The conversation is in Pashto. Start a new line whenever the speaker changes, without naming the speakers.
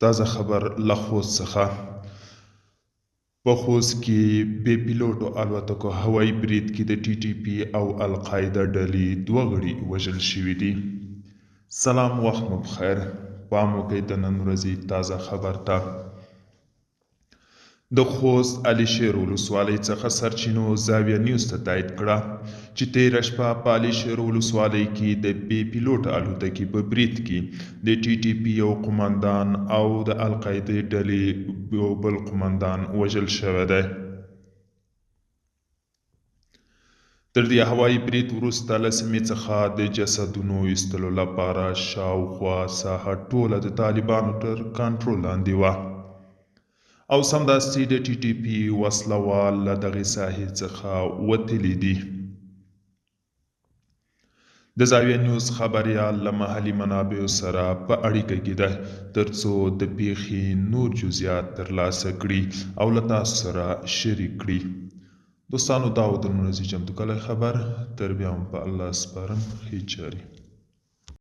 تازه خبر له خوست څخه. په خوست کې بې پیلوټو الوتکو هوایي برید کې د TTP او القاعده ډلې 2 غړي وژل شوي دي. سلام، وخت مو بخیر. پام وکړئ د نن ورځې تازه خبر ته. د خوست علي شیر ولسوالۍ څخه سرچینو زاویه نیوز ته تایید کړه چې تېره شپه په علي شیر ولسوالۍ کې د بې پیلوټه الوتکې په برید کې د TTP یو قمندان او د القاعدې ډلې یو بل قمندان وژل شوی دی. تر دې هوایي برید وروسته له سیمې څخه د جسدونو ایستلو لپاره شاوخوا ساحه ټوله د طالبانو تر کنټرول لاندې وه او سمدستي د TTP وسلوال له دغې ساحې څخه وتلي دي. د زاویه نیوز خبریال له محلي منابعو سره په اړیکه کې ده ترڅو د پیښې نور جزئیات ترلاسه کړي او له تاسو سره شریک کړي. دوستانو، دا و د نن ورځې چمتو کلی خبر. تر بیا هم په الله سپارم. ښې چارې.